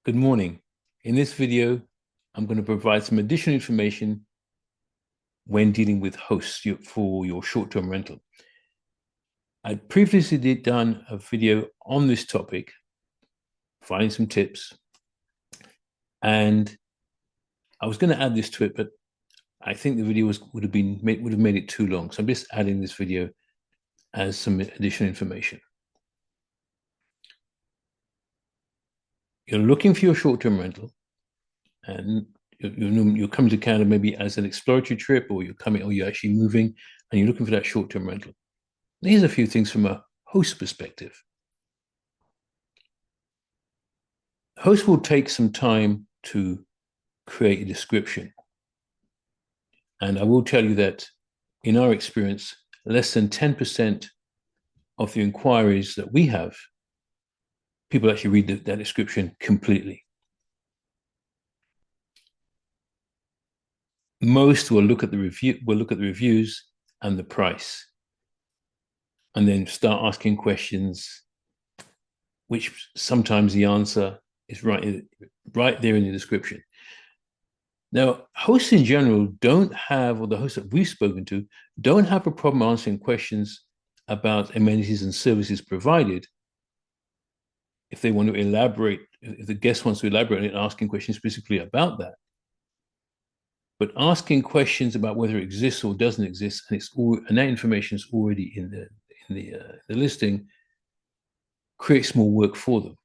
Good morning. In this video, I'm going to provide some additional information when dealing with hosts for your short-term rental. I previously done a video on this topic, providing some tips, and I was going to add this to it, but I think the video would have made it too long. So I'm just adding this video as some additional information. You're looking for your short-term rental, and you're coming to Canada maybe as an exploratory trip, or you're actually moving, and you're looking for that short-term rental. Here's a few things from a host perspective. Host will take some time to create a description. And I will tell you that in our experience, less than 10% of the inquiries that we have, people actually read that description completely. Most will look at the reviews and the price, and then start asking questions, which sometimes the answer is right there in the description. Now, hosts in general don't have, or the hosts that we've spoken to, don't have a problem answering questions about amenities and services provided if they want to elaborate, if the guest wants to elaborate and asking questions specifically about that. But asking questions about whether it exists or doesn't exist, and that information is already in the listing, creates more work for them.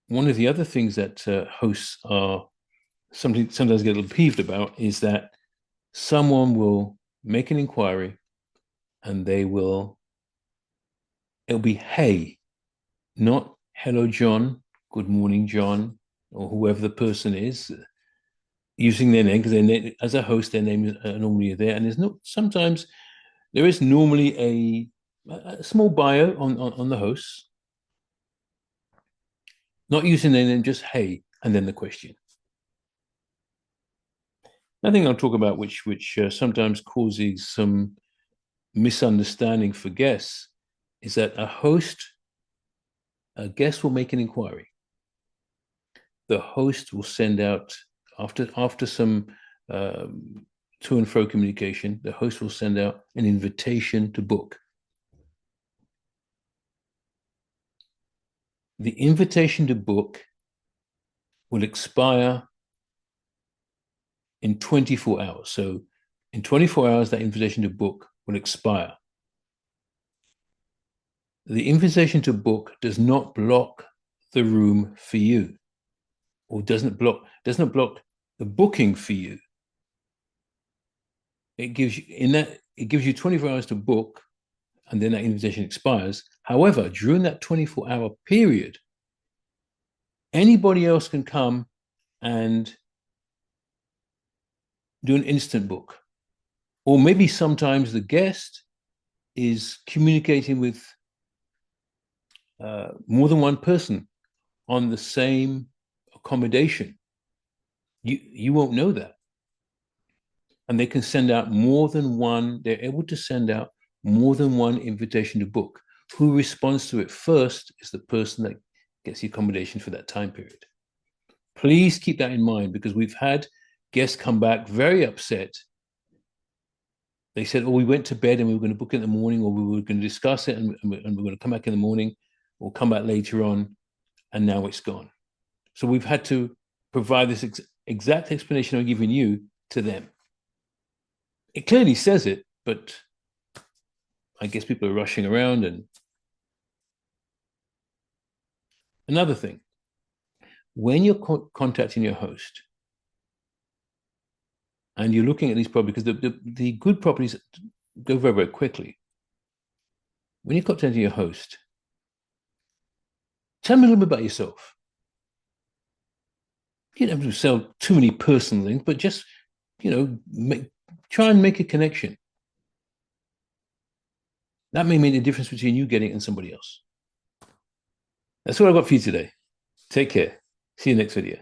One of the other things that hosts are sometimes get a little peeved about is that someone will make an inquiry and it'll be hey, not hello John, good morning John, or whoever the person is, using their name, because as a host, their name is normally there, and sometimes there is normally a small bio on the host, not using their name, just hey, and then the question. Another thing I'll talk about, which sometimes causes some misunderstanding for guests, is that a guest will make an inquiry. The host will send out, after some to and fro communication, the host will send out an invitation to book. The invitation to book will expire in 24 hours. So in 24 hours, that invitation to book will expire. The invitation to book does not block the room for you, or doesn't block the booking for you. It gives you 24 hours to book, and then that invitation expires. However, during that 24-hour period, anybody else can come and do an instant book. Or maybe sometimes the guest is communicating with more than one person on the same accommodation. You won't know that. And they can send out more than one, they're able to send out more than one invitation to book. Who responds to it first is the person that gets the accommodation for that time period. Please keep that in mind, because we've had guests come back very upset. They said, oh, we went to bed and we were going to book it in the morning, or we were going to discuss it and we're going to come back in the morning, or come back later on, and now it's gone. So we've had to provide this exact explanation I'm giving you to them. It clearly says it, but I guess people are rushing around. And another thing, when you're contacting your host and you're looking at these properties, because the good properties go very, very quickly. When you're contacting your host, tell them a little bit about yourself. You don't have to sell too many personal things, but just, try and make a connection. That may make a difference between you getting it and somebody else. That's what I've got for you today. Take care. See you next video.